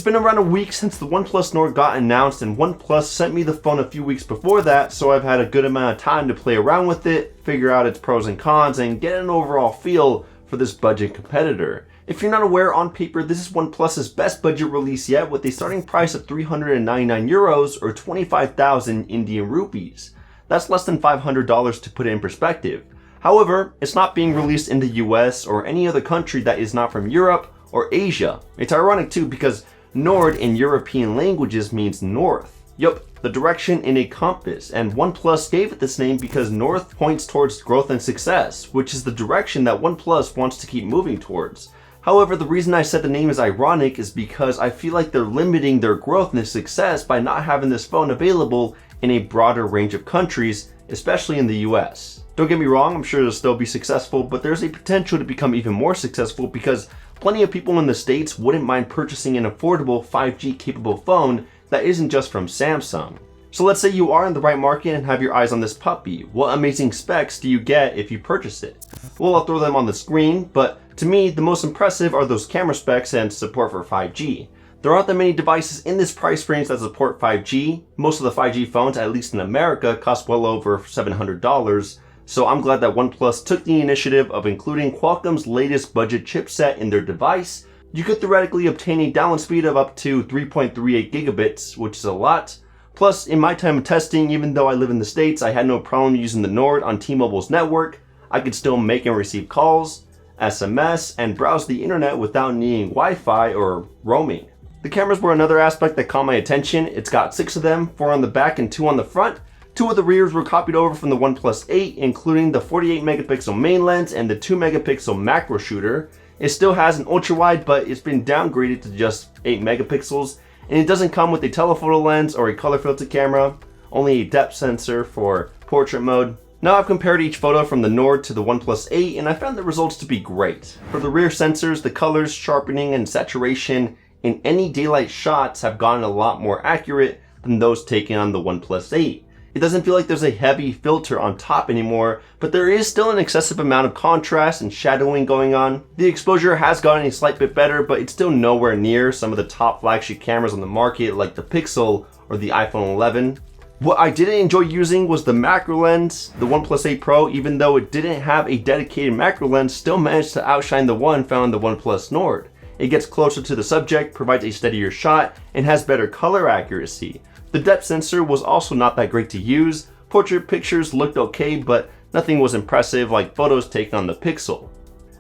been around a week since the OnePlus Nord got announced, and OnePlus sent me the phone a few weeks before that, so I've had a good amount of time to play around with it, figure out its pros and cons, and get an overall feel for this budget competitor. If you're not aware, on paper this is OnePlus's best budget release yet, with a starting price of 399 euros or 25,000 Indian rupees. That's less than $500 to put it in perspective. However, it's not being released in the US or any other country that is not from Europe or Asia. It's ironic too, because Nord in European languages means north. Yup, the direction in a compass, and OnePlus gave it this name because north points towards growth and success, which is the direction that OnePlus wants to keep moving towards. However, the reason I said the name is ironic is because I feel like they're limiting their growth and success by not having this phone available in a broader range of countries, especially in the US. Don't get me wrong, I'm sure it'll still be successful, but there's a potential to become even more successful because plenty of people in the States wouldn't mind purchasing an affordable 5G capable phone that isn't just from Samsung. So let's say you are in the right market and have your eyes on this puppy. What amazing specs do you get if you purchase it? Well, I'll throw them on the screen, but to me, the most impressive are those camera specs and support for 5G. There aren't that many devices in this price range that support 5G. Most of the 5G phones, at least in America, cost well over $700. So I'm glad that OnePlus took the initiative of including Qualcomm's latest budget chipset in their device. You could theoretically obtain a download speed of up to 3.38 gigabits, which is a lot. Plus, in my time of testing, even though I live in the States, I had no problem using the Nord on T-Mobile's network. I could still make and receive calls, SMS, and browse the internet without needing Wi-Fi or roaming. The cameras were another aspect that caught my attention. It's got 6 of them, 4 on the back and 2 on the front. 2 of the rears were copied over from the OnePlus 8, including the 48 megapixel main lens and the 2 megapixel macro shooter. It still has an ultra wide, but it's been downgraded to just 8 megapixels, and it doesn't come with a telephoto lens or a color filter camera, only a depth sensor for portrait mode. Now I've compared each photo from the Nord to the OnePlus 8, and I found the results to be great. For the rear sensors, the colors, sharpening, and saturation in any daylight shots have gotten a lot more accurate than those taken on the OnePlus 8. It doesn't feel like there's a heavy filter on top anymore, but there is still an excessive amount of contrast and shadowing going on. The exposure has gotten a slight bit better, but it's still nowhere near some of the top flagship cameras on the market like the Pixel or the iPhone 11. What I didn't enjoy using was the macro lens. The OnePlus 8 Pro, even though it didn't have a dedicated macro lens, still managed to outshine the one found in the OnePlus Nord. It gets closer to the subject, provides a steadier shot, and has better color accuracy. The depth sensor was also not that great to use. Portrait pictures looked okay, but nothing was impressive like photos taken on the Pixel.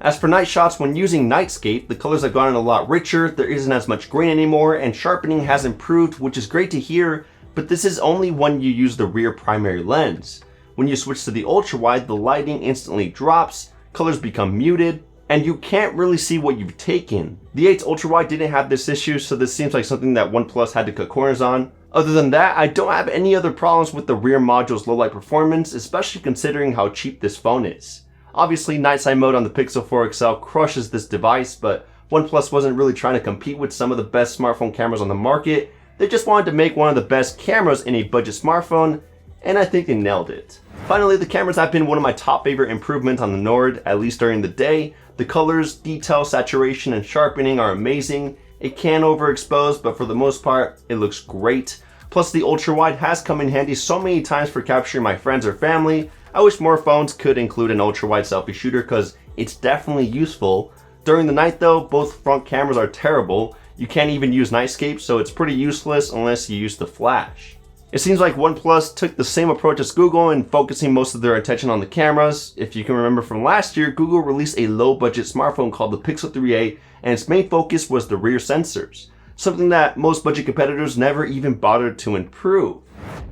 As for night shots, when using Nightscape, the colors have gotten a lot richer, there isn't as much grain anymore, and sharpening has improved, which is great to hear, but this is only when you use the rear primary lens. When you switch to the ultra wide, the lighting instantly drops, colors become muted, and you can't really see what you've taken. The 8's ultra wide didn't have this issue, so this seems like something that OnePlus had to cut corners on. Other than that, I don't have any other problems with the rear module's low light performance, especially considering how cheap this phone is. Obviously, night sight mode on the Pixel 4 XL crushes this device, but OnePlus wasn't really trying to compete with some of the best smartphone cameras on the market. They just wanted to make one of the best cameras in a budget smartphone, and I think they nailed it. Finally, the cameras have been one of my top favorite improvements on the Nord, at least during the day. The colors, detail, saturation, and sharpening are amazing. It can overexpose, but for the most part, it looks great. Plus, the ultra-wide has come in handy so many times for capturing my friends or family. I wish more phones could include an ultra-wide selfie shooter because it's definitely useful. During the night though, both front cameras are terrible. You can't even use Nightscape, so it's pretty useless unless you use the flash. It seems like OnePlus took the same approach as Google in focusing most of their attention on the cameras. If you can remember from last year, Google released a low-budget smartphone called the Pixel 3a, and its main focus was the rear sensors, something that most budget competitors never even bothered to improve.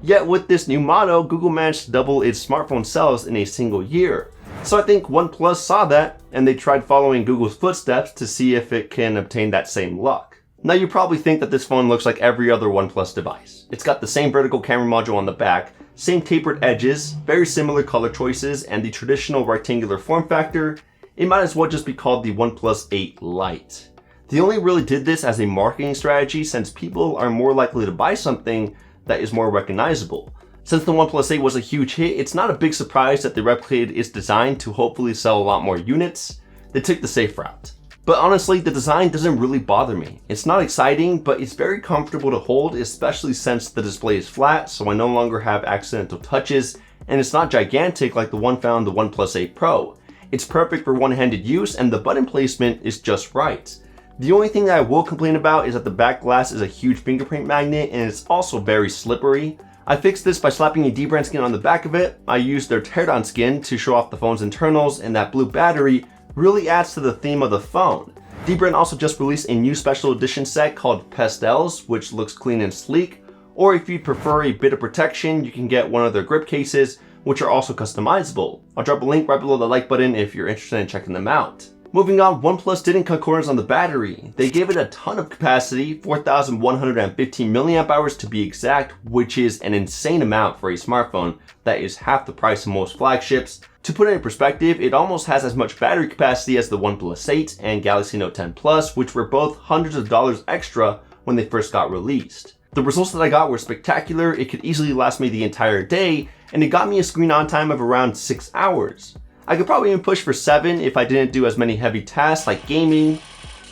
Yet with this new model, Google managed to double its smartphone sales in a single year. So I think OnePlus saw that, and they tried following Google's footsteps to see if it can obtain that same luck. Now you probably think that this phone looks like every other OnePlus device. It's got the same vertical camera module on the back, same tapered edges, very similar color choices, and the traditional rectangular form factor. It might as well just be called the OnePlus 8 Lite. They only really did this as a marketing strategy since people are more likely to buy something that is more recognizable. Since the OnePlus 8 was a huge hit, it's not a big surprise that they replicated its design to hopefully sell a lot more units. They took the safe route. But honestly, the design doesn't really bother me. It's not exciting, but it's very comfortable to hold, especially since the display is flat, so I no longer have accidental touches, and it's not gigantic like the one found in the OnePlus 8 Pro. It's perfect for one-handed use, and the button placement is just right. The only thing that I will complain about is that the back glass is a huge fingerprint magnet, and it's also very slippery. I fixed this by slapping a dbrand skin on the back of it. I used their teardown skin to show off the phone's internals, and that blue battery really adds to the theme of the phone. Dbrand also just released a new special edition set called Pastels, which looks clean and sleek, or if you'd prefer a bit of protection, you can get one of their grip cases, which are also customizable. I'll drop a link right below the like button if you're interested in checking them out. Moving on, OnePlus didn't cut corners on the battery. They gave it a ton of capacity, 4,115 milliamp hours to be exact, which is an insane amount for a smartphone that is half the price of most flagships. To put it in perspective, it almost has as much battery capacity as the OnePlus 8 and Galaxy Note 10 Plus, which were both hundreds of dollars extra when they first got released. The results that I got were spectacular. It could easily last me the entire day, and it got me a screen on time of around 6 hours. I could probably even push for 7 if I didn't do as many heavy tasks like gaming,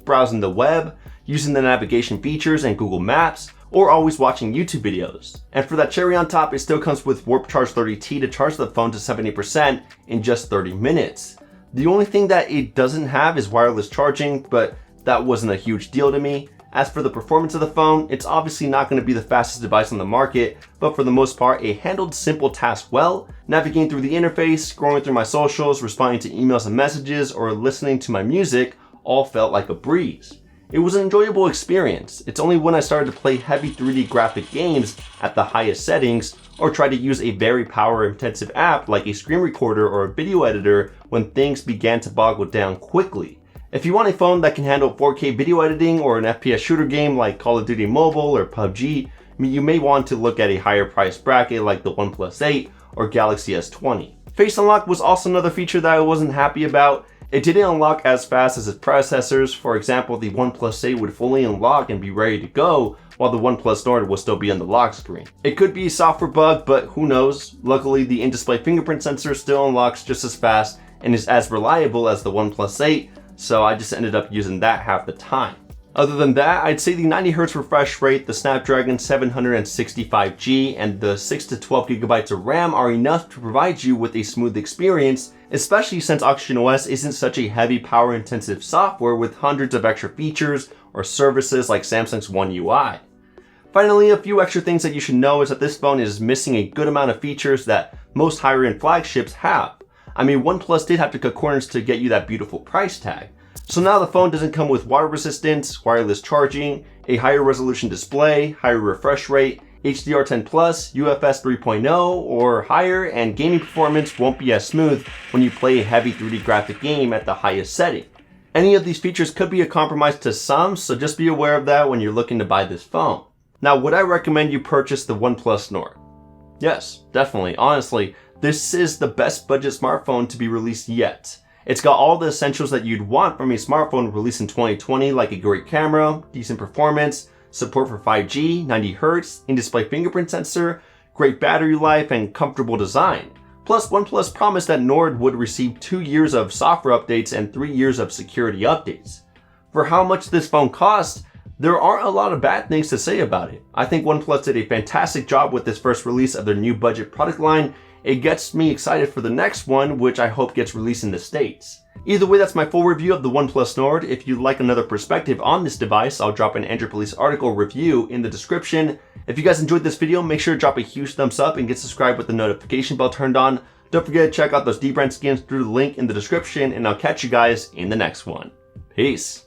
browsing the web, using the navigation features and Google Maps, or always watching YouTube videos. And for that cherry on top, it still comes with Warp Charge 30T to charge the phone to 70% in just 30 minutes. The only thing that it doesn't have is wireless charging, but that wasn't a huge deal to me. As for the performance of the phone, it's obviously not going to be the fastest device on the market, but for the most part, it handled simple tasks well. Navigating through the interface, scrolling through my socials, responding to emails and messages, or listening to my music all felt like a breeze. It was an enjoyable experience. It's only when I started to play heavy 3D graphic games at the highest settings, or try to use a very power-intensive app like a screen recorder or a video editor when things began to boggle down quickly. If you want a phone that can handle 4K video editing or an FPS shooter game like Call of Duty Mobile or PUBG, you may want to look at a higher price bracket like the OnePlus 8 or Galaxy S20. Face Unlock was also another feature that I wasn't happy about. It didn't unlock as fast as its predecessors. For example, the OnePlus 8 would fully unlock and be ready to go, while the OnePlus Nord would still be on the lock screen. It could be a software bug, but who knows? Luckily, the in-display fingerprint sensor still unlocks just as fast and is as reliable as the OnePlus 8, so I just ended up using that half the time. Other than that, I'd say the 90Hz refresh rate, the Snapdragon 765G, and the 6 to 12 GB of RAM are enough to provide you with a smooth experience, especially since Oxygen OS isn't such a heavy power-intensive software with hundreds of extra features or services like Samsung's One UI. Finally, a few extra things that you should know is that this phone is missing a good amount of features that most higher-end flagships have. I mean, OnePlus did have to cut corners to get you that beautiful price tag. So now the phone doesn't come with water resistance, wireless charging, a higher resolution display, higher refresh rate, HDR10+, UFS 3.0 or higher, and gaming performance won't be as smooth when you play a heavy 3D graphic game at the highest setting. Any of these features could be a compromise to some, so just be aware of that when you're looking to buy this phone. Now, would I recommend you purchase the OnePlus Nord? Yes, definitely. Honestly, this is the best budget smartphone to be released yet. It's got all the essentials that you'd want from a smartphone released in 2020, like a great camera, decent performance, support for 5G, 90Hz, in-display fingerprint sensor, great battery life, and comfortable design. Plus, OnePlus promised that Nord would receive 2 years of software updates and 3 years of security updates. For how much this phone costs, there aren't a lot of bad things to say about it. I think OnePlus did a fantastic job with this first release of their new budget product line. It gets me excited for the next one, which I hope gets released in the States. Either way, that's my full review of the OnePlus Nord. If you'd like another perspective on this device, I'll drop an Android Police article review in the description. If you guys enjoyed this video, make sure to drop a huge thumbs up and get subscribed with the notification bell turned on. Don't forget to check out those dbrand skins through the link in the description, and I'll catch you guys in the next one. Peace.